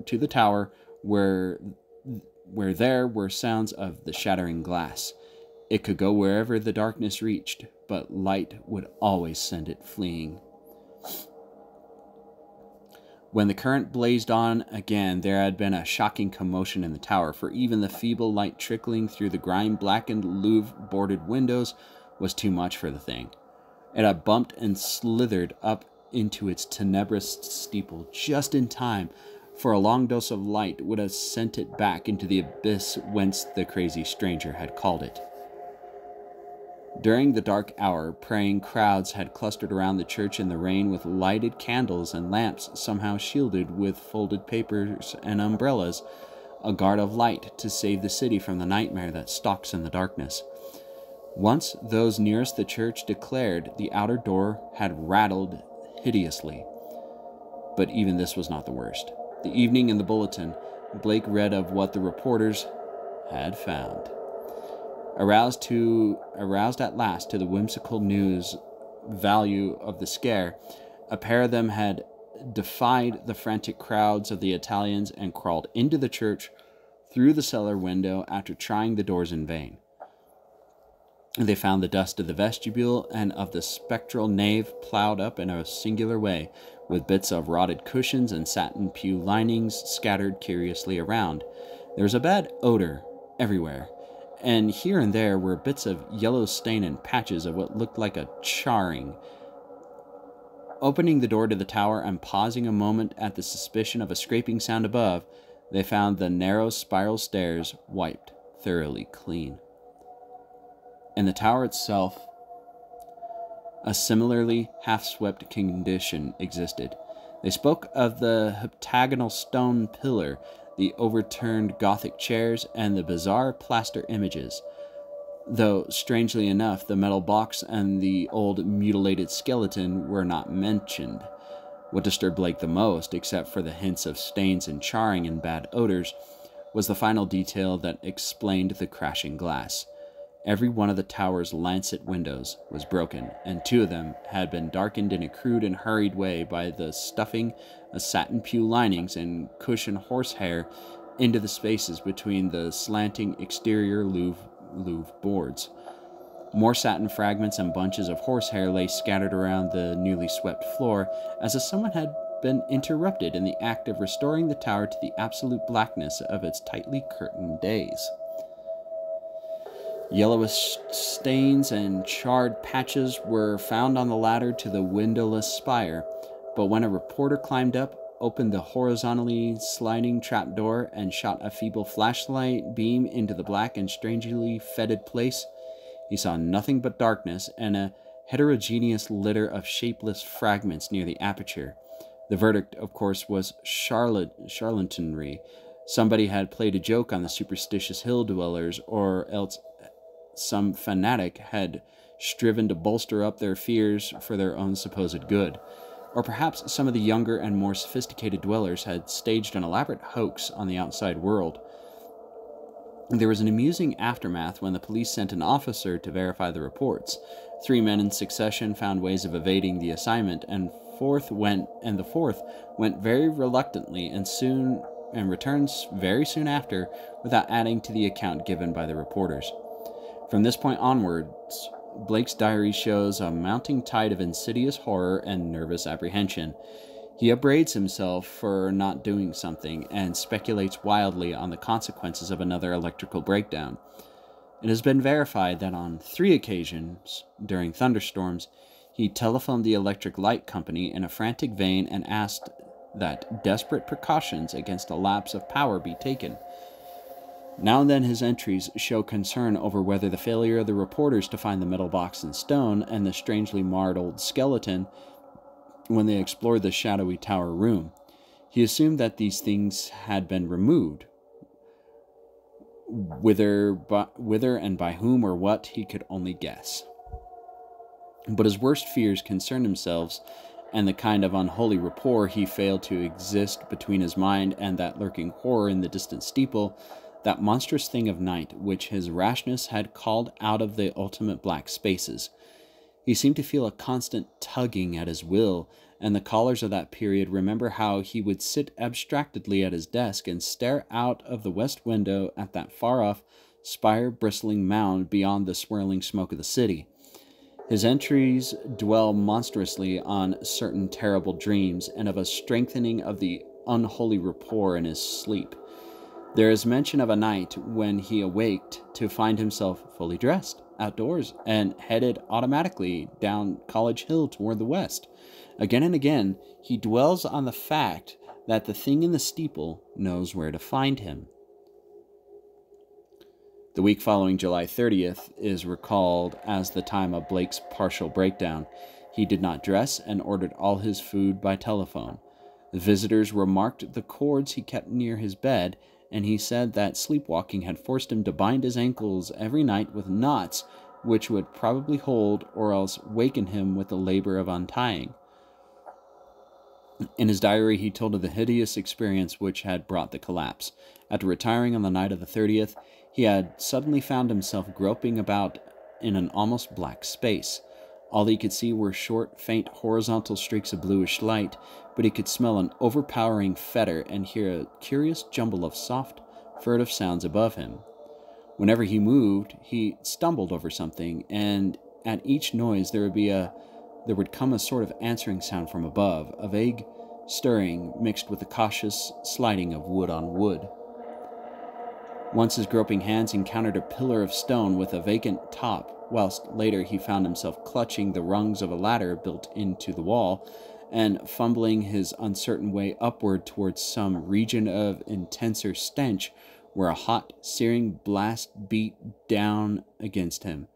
to the tower, where there were sounds of the shattering glass. It could go wherever the darkness reached, but light would always send it fleeing. When the current blazed on again, there had been a shocking commotion in the tower, for even the feeble light trickling through the grime-blackened Louvre-boarded windows was too much for the thing. It had bumped and slithered up into its tenebrous steeple just in time, for a long dose of light would have sent it back into the abyss whence the crazy stranger had called it. During the dark hour, praying crowds had clustered around the church in the rain with lighted candles and lamps somehow shielded with folded papers and umbrellas, a guard of light to save the city from the nightmare that stalks in the darkness. Once those nearest the church declared the outer door had rattled hideously. But even this was not the worst. The evening in the bulletin, Blake read of what the reporters had found. Aroused at last to the whimsical news value of the scare, a pair of them had defied the frantic crowds of the Italians and crawled into the church through the cellar window after trying the doors in vain. They found the dust of the vestibule and of the spectral nave plowed up in a singular way, with bits of rotted cushions and satin pew linings scattered curiously around. There was a bad odor everywhere, and here and there were bits of yellow stain and patches of what looked like a charring. Opening the door to the tower and pausing a moment at the suspicion of a scraping sound above, they found the narrow spiral stairs wiped thoroughly clean. In the tower itself, a similarly half-swept condition existed. They spoke of the heptagonal stone pillar, the overturned Gothic chairs, and the bizarre plaster images. Though, strangely enough, the metal box and the old mutilated skeleton were not mentioned. What disturbed Blake the most, except for the hints of stains and charring and bad odors, was the final detail that explained the crashing glass. Every one of the tower's lancet windows was broken, and 2 of them had been darkened in a crude and hurried way by the stuffing of satin pew linings and cushion horsehair into the spaces between the slanting exterior louvre boards. More satin fragments and bunches of horsehair lay scattered around the newly swept floor, as if someone had been interrupted in the act of restoring the tower to the absolute blackness of its tightly curtained days. Yellowish stains and charred patches were found on the ladder to the windowless spire, but when a reporter climbed up, opened the horizontally sliding trapdoor, and shot a feeble flashlight beam into the black and strangely fetid place, he saw nothing but darkness and a heterogeneous litter of shapeless fragments near the aperture. The verdict, of course, was charlatanry. Somebody had played a joke on the superstitious hill dwellers, or else some fanatic had striven to bolster up their fears for their own supposed good. Or perhaps some of the younger and more sophisticated dwellers had staged an elaborate hoax on the outside world. There was an amusing aftermath when the police sent an officer to verify the reports. 3 men in succession found ways of evading the assignment, and the fourth went very reluctantly and returned very soon after without adding to the account given by the reporters. From this point onwards, Blake's diary shows a mounting tide of insidious horror and nervous apprehension. He upbraids himself for not doing something and speculates wildly on the consequences of another electrical breakdown. It has been verified that on 3 occasions, during thunderstorms, he telephoned the electric light company in a frantic vein and asked that desperate precautions against a lapse of power be taken. Now and then his entries show concern over whether the failure of the reporters to find the metal box and stone and the strangely marred old skeleton when they explored the shadowy tower room. He assumed that these things had been removed. Whither and by whom or what, he could only guess. But his worst fears concerned themselves and the kind of unholy rapport he failed to exist between his mind and that lurking horror in the distant steeple, that monstrous thing of night which his rashness had called out of the ultimate black spaces. He seemed to feel a constant tugging at his will, and the callers of that period remember how he would sit abstractedly at his desk and stare out of the west window at that far-off, spire-bristling mound beyond the swirling smoke of the city. His entries dwell monstrously on certain terrible dreams and of a strengthening of the unholy rapport in his sleep. There is mention of a night when he awaked to find himself fully dressed, outdoors, and headed automatically down College Hill toward the west. Again and again, he dwells on the fact that the thing in the steeple knows where to find him. The week following July 30th is recalled as the time of Blake's partial breakdown. He did not dress and ordered all his food by telephone. The visitors remarked the cords he kept near his bed, and he said that sleepwalking had forced him to bind his ankles every night with knots which would probably hold or else waken him with the labor of untying. In his diary, he told of the hideous experience which had brought the collapse. After retiring on the night of the 30th, he had suddenly found himself groping about in an almost black space. All he could see were short, faint, horizontal streaks of bluish light, but he could smell an overpowering fetor and hear a curious jumble of soft, furtive sounds above him. Whenever he moved, he stumbled over something, and at each noise there would come a sort of answering sound from above, a vague stirring mixed with the cautious sliding of wood on wood. Once his groping hands encountered a pillar of stone with a vacant top, whilst later he found himself clutching the rungs of a ladder built into the wall, and fumbling his uncertain way upward towards some region of intenser stench where a hot, searing blast beat down against him.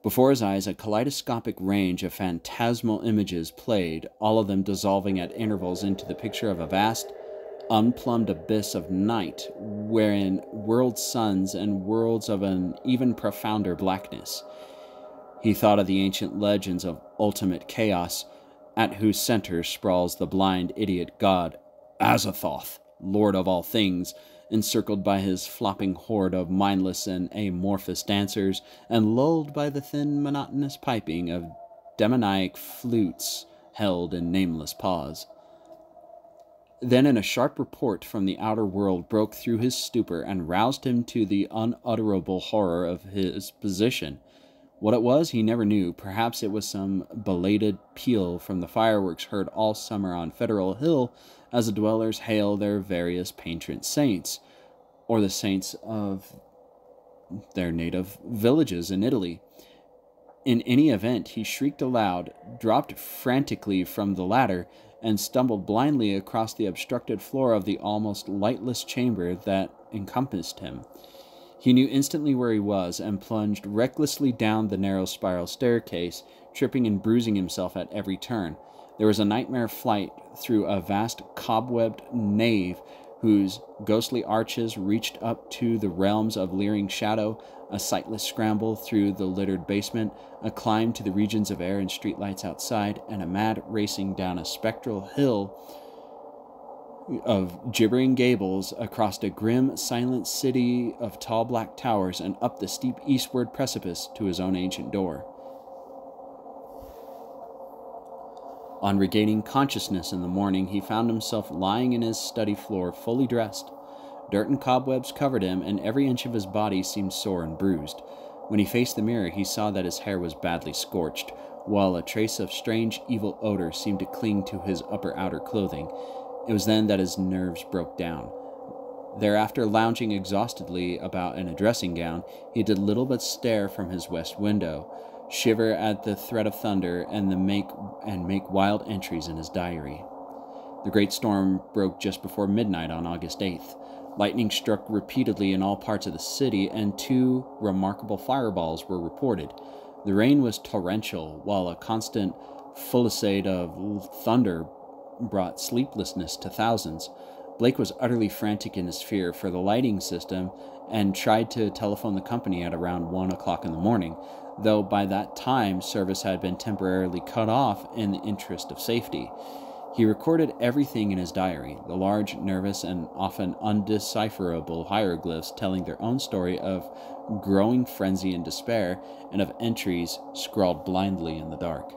Before his eyes, a kaleidoscopic range of phantasmal images played, all of them dissolving at intervals into the picture of a vast, unplumbed abyss of night, wherein whirled suns and worlds of an even profounder blackness. He thought of the ancient legends of ultimate chaos, at whose center sprawls the blind idiot god Azathoth, lord of all things, encircled by his flopping horde of mindless and amorphous dancers, and lulled by the thin, monotonous piping of demoniac flutes held in nameless paws. Then a sharp report from the outer world broke through his stupor and roused him to the unutterable horror of his position. What it was, he never knew. Perhaps it was some belated peal from the fireworks heard all summer on Federal Hill as the dwellers hail their various patron saints, or the saints of their native villages in Italy. In any event, he shrieked aloud, dropped frantically from the ladder, and stumbled blindly across the obstructed floor of the almost lightless chamber that encompassed him. He knew instantly where he was, and plunged recklessly down the narrow spiral staircase, tripping and bruising himself at every turn. There was a nightmare flight through a vast cobwebbed nave whose ghostly arches reached up to the realms of leering shadow, a sightless scramble through the littered basement, a climb to the regions of air and streetlights outside, and a mad racing down a spectral hill of gibbering gables, across a grim, silent city of tall black towers, and up the steep eastward precipice to his own ancient door. On regaining consciousness in the morning, he found himself lying in his study floor, fully dressed. Dirt and cobwebs covered him, and every inch of his body seemed sore and bruised. When he faced the mirror, he saw that his hair was badly scorched, while a trace of strange, evil odor seemed to cling to his outer clothing. It was then that his nerves broke down. Thereafter, lounging exhaustedly about in a dressing gown, he did little but stare from his west window, shiver at the threat of thunder, and make wild entries in his diary. The great storm broke just before midnight on August 8th. Lightning struck repeatedly in all parts of the city, and 2 remarkable fireballs were reported. The rain was torrential, while a constant fusillade of thunder brought sleeplessness to thousands. Blake was utterly frantic in his fear for the lighting system and tried to telephone the company at around 1 o'clock in the morning, though by that time service had been temporarily cut off in the interest of safety. He recorded everything in his diary, the large, nervous, and often undecipherable hieroglyphs telling their own story of growing frenzy and despair, and of entries scrawled blindly in the dark.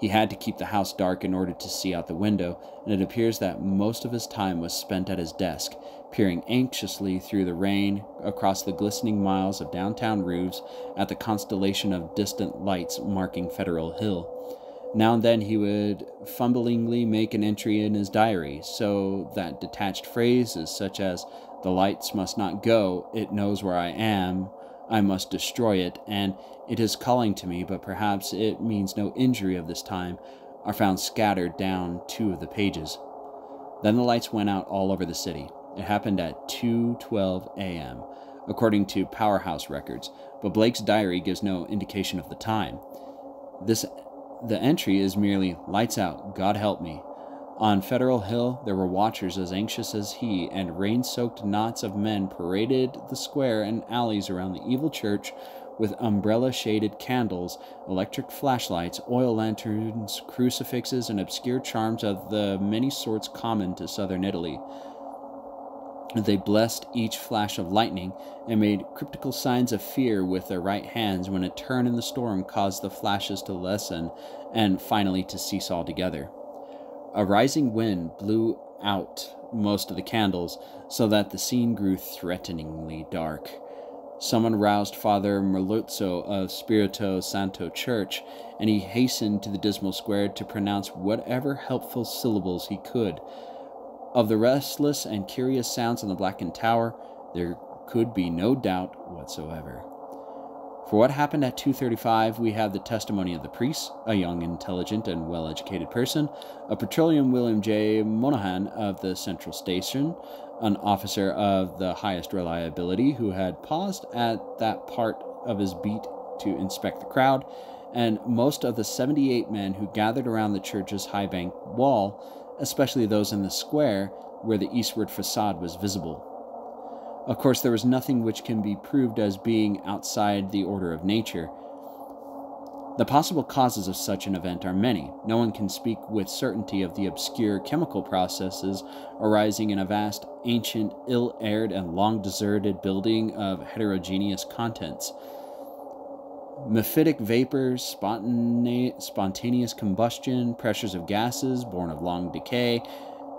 He had to keep the house dark in order to see out the window, and it appears that most of his time was spent at his desk, peering anxiously through the rain across the glistening miles of downtown roofs at the constellation of distant lights marking Federal Hill. Now and then he would fumblingly make an entry in his diary, so that detached phrases such as, "The lights must not go, it knows where I am, I must destroy it, and it is calling to me, but perhaps it means no injury of this time," are found scattered down 2 of the pages. Then the lights went out all over the city. It happened at 2:12 a.m., according to Powerhouse records, but Blake's diary gives no indication of the time. The entry is merely, "Lights out, God help me." On Federal Hill, there were watchers as anxious as he, and rain-soaked knots of men paraded the square and alleys around the evil church with umbrella-shaded candles, electric flashlights, oil lanterns, crucifixes, and obscure charms of the many sorts common to southern Italy. They blessed each flash of lightning and made cryptical signs of fear with their right hands when a turn in the storm caused the flashes to lessen and finally to cease altogether. A rising wind blew out most of the candles, so that the scene grew threateningly dark. Someone roused Father Merluzzo of Spirito Santo Church, and he hastened to the dismal square to pronounce whatever helpful syllables he could. Of the restless and curious sounds in the blackened tower, there could be no doubt whatsoever. For what happened at 2:35, we have the testimony of the priest, a young, intelligent, and well-educated person, a Petroleum William J. Monahan of the Central Station, an officer of the highest reliability who had paused at that part of his beat to inspect the crowd, and most of the 78 men who gathered around the church's high bank wall, especially those in the square where the eastward facade was visible. Of course, there was nothing which can be proved as being outside the order of nature. The possible causes of such an event are many. No one can speak with certainty of the obscure chemical processes arising in a vast, ancient, ill-aired, and long-deserted building of heterogeneous contents. Mephitic vapors, spontaneous combustion, pressures of gases born of long decay,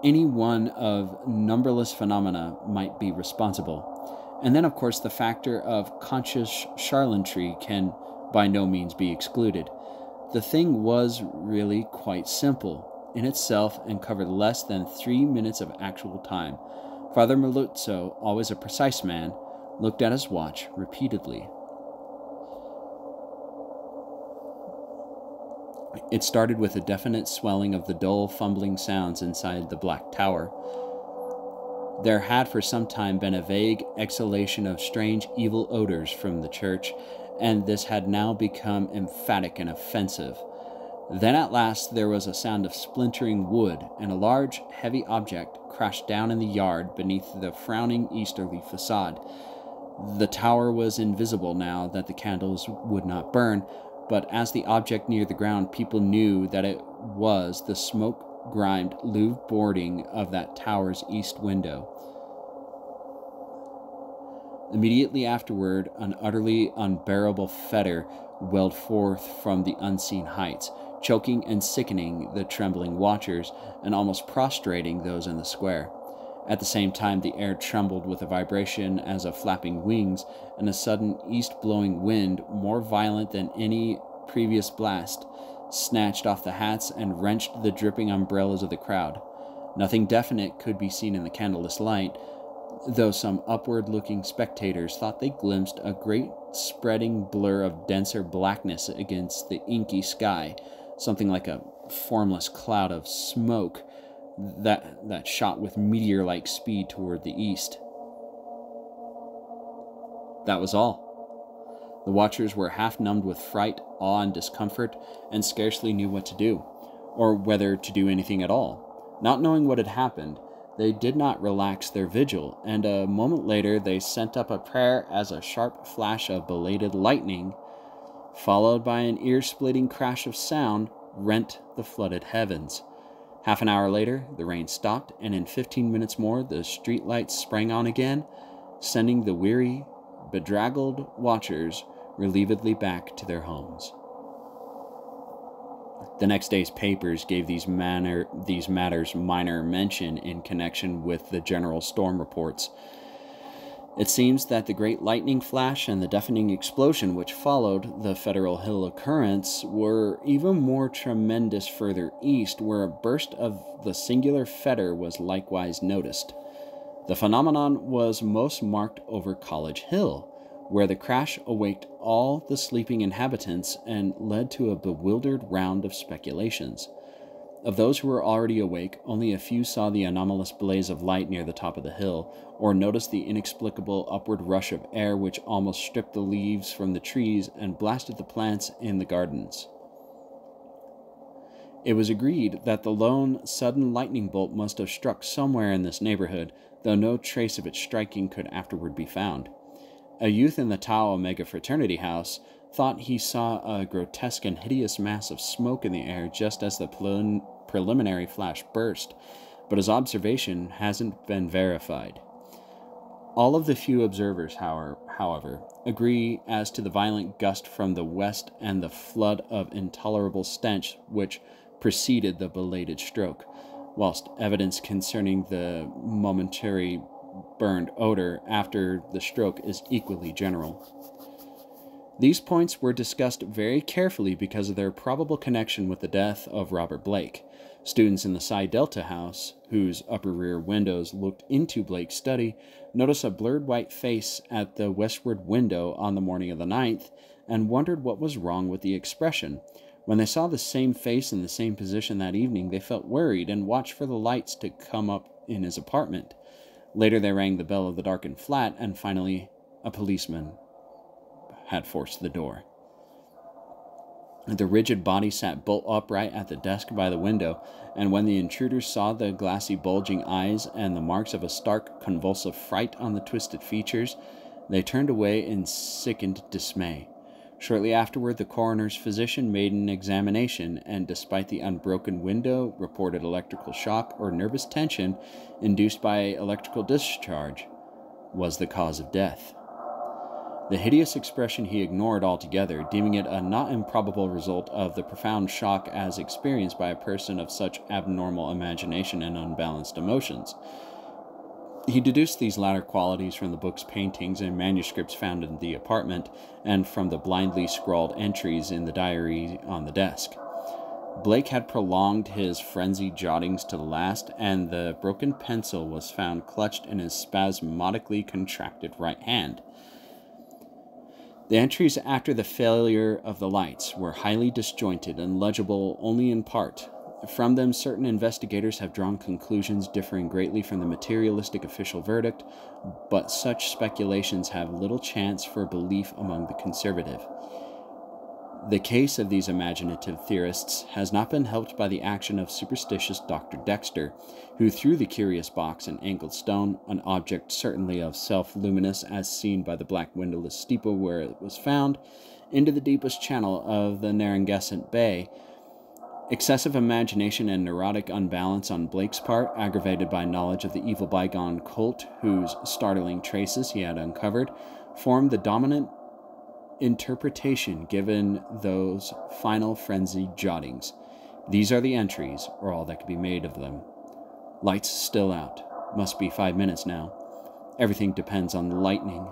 any one of numberless phenomena might be responsible. And then, of course, the factor of conscious charlatanry can by no means be excluded. The thing was really quite simple in itself and covered less than 3 minutes of actual time. Father Meluzzo, always a precise man, looked at his watch repeatedly. It started with a definite swelling of the dull, fumbling sounds inside the black tower. There had for some time been a vague exhalation of strange, evil odors from the church, and this had now become emphatic and offensive. Then at last there was a sound of splintering wood, and a large, heavy object crashed down in the yard beneath the frowning easterly facade. The tower was invisible now that the candles would not burn, but as the object neared the ground, people knew that it was the smoke-grimed Louvre boarding of that tower's east window. Immediately afterward, an utterly unbearable fetor welled forth from the unseen heights, choking and sickening the trembling watchers, and almost prostrating those in the square. At the same time, the air trembled with a vibration as of flapping wings, and a sudden east-blowing wind, more violent than any previous blast, snatched off the hats and wrenched the dripping umbrellas of the crowd. Nothing definite could be seen in the candleless light, though some upward-looking spectators thought they glimpsed a great spreading blur of denser blackness against the inky sky, something like a formless cloud of smoke that shot with meteor-like speed toward the east. That was all. The watchers were half numbed with fright, awe, and discomfort, and scarcely knew what to do, or whether to do anything at all. Not knowing what had happened, they did not relax their vigil, and a moment later they sent up a prayer as a sharp flash of belated lightning, followed by an ear-splitting crash of sound, rent the flooded heavens. Half an hour later, the rain stopped, and in 15 minutes more, the streetlights sprang on again, sending the weary, bedraggled watchers relievedly back to their homes. The next day's papers gave these matters minor mention in connection with the general storm reports. It seems that the great lightning flash and the deafening explosion which followed the Federal Hill occurrence were even more tremendous further east, where a burst of the singular fetor was likewise noticed. The phenomenon was most marked over College Hill, where the crash awaked all the sleeping inhabitants and led to a bewildered round of speculations. Of those who were already awake, only a few saw the anomalous blaze of light near the top of the hill, or noticed the inexplicable upward rush of air which almost stripped the leaves from the trees and blasted the plants in the gardens. It was agreed that the lone, sudden lightning bolt must have struck somewhere in this neighborhood, though no trace of its striking could afterward be found. A youth in the Tau Omega fraternity house thought he saw a grotesque and hideous mass of smoke in the air just as the preliminary flash burst, but his observation hasn't been verified. All of the few observers, however, agree as to the violent gust from the west and the flood of intolerable stench which preceded the belated stroke, whilst evidence concerning the momentary burned odor after the stroke is equally general. These points were discussed very carefully because of their probable connection with the death of Robert Blake. Students in the Psi Delta house, whose upper rear windows looked into Blake's study, noticed a blurred white face at the westward window on the morning of the 9th and wondered what was wrong with the expression. When they saw the same face in the same position that evening, they felt worried and watched for the lights to come up in his apartment. Later, they rang the bell of the darkened flat, and finally, a policeman had forced the door. The rigid body sat bolt upright at the desk by the window, and when the intruders saw the glassy bulging eyes and the marks of a stark, convulsive fright on the twisted features, they turned away in sickened dismay. Shortly afterward, the coroner's physician made an examination, and despite the unbroken window, reported electrical shock or nervous tension induced by electrical discharge was the cause of death. The hideous expression he ignored altogether, deeming it a not improbable result of the profound shock as experienced by a person of such abnormal imagination and unbalanced emotions. He deduced these latter qualities from the book's paintings and manuscripts found in the apartment, and from the blindly scrawled entries in the diary on the desk. Blake had prolonged his frenzied jottings to the last, and the broken pencil was found clutched in his spasmodically contracted right hand. The entries after the failure of the lights were highly disjointed and legible only in part. From them, certain investigators have drawn conclusions differing greatly from the materialistic official verdict, but such speculations have little chance for belief among the conservative. The case of these imaginative theorists has not been helped by the action of superstitious Dr. Dexter, who threw the curious box and angled stone, an object certainly of self-luminous as seen by the black windowless steeple where it was found, into the deepest channel of the Narragansett Bay. Excessive imagination and neurotic unbalance on Blake's part, aggravated by knowledge of the evil bygone cult whose startling traces he had uncovered, formed the dominant interpretation given those final frenzied jottings. These are the entries, or all that could be made of them. Lights still out. Must be 5 minutes now. Everything depends on the lightning.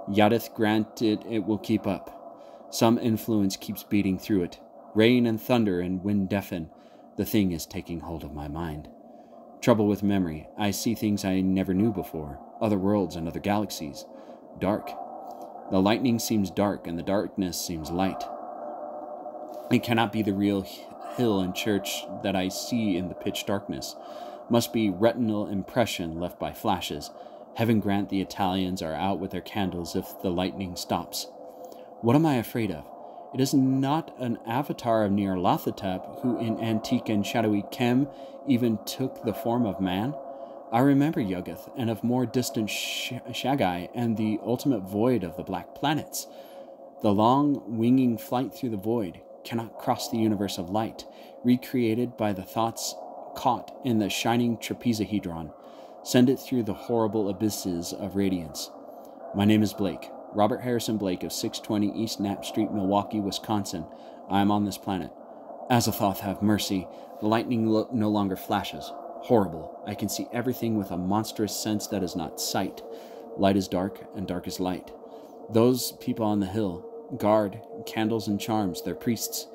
Yadith granted it will keep up. Some influence keeps beating through it. Rain and thunder and wind deafen. The thing is taking hold of my mind. Trouble with memory. I see things I never knew before. Other worlds and other galaxies. Dark. The lightning seems dark, and the darkness seems light. It cannot be the real hill and church that I see in the pitch darkness. Must be retinal impression left by flashes. Heaven grant the Italians are out with their candles if the lightning stops. What am I afraid of? It is not an avatar of Nyarlathotep, who in antique and shadowy Kem even took the form of man. I remember Yuggoth, and of more distant Shagai, and the ultimate void of the black planets. The long, winging flight through the void cannot cross the universe of light, recreated by the thoughts caught in the shining trapezohedron. Send it through the horrible abysses of radiance. My name is Blake, Robert Harrison Blake of 620 East Knapp Street, Milwaukee, Wisconsin. I am on this planet. Azathoth have mercy. The lightning no longer flashes. Horrible. I can see everything with a monstrous sense that is not sight. Light is dark, and dark is light. Those people on the hill, guard, candles and charms, they're priests.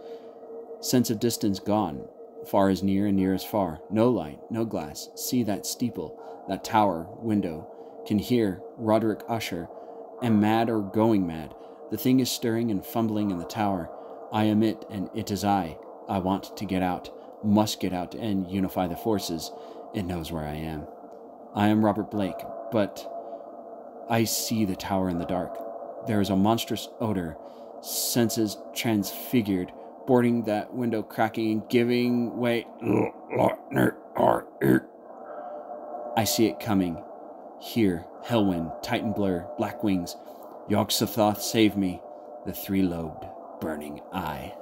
Sense of distance gone. Far is near and near is far. No light, no glass. See that steeple, that tower, window. Can hear Roderick Usher. Am mad or going mad. The thing is stirring and fumbling in the tower. I am it, and it is I. I want to get out. Must get out and unify the forces. It knows where I am. I am Robert Blake, but I see the tower in the dark. There is a monstrous odor, senses transfigured, boarding that window cracking and giving way. I see it coming. Here, Hellwind, Titan Blur, Black Wings. Yog-Sothoth, save me. The three-lobed, burning eye.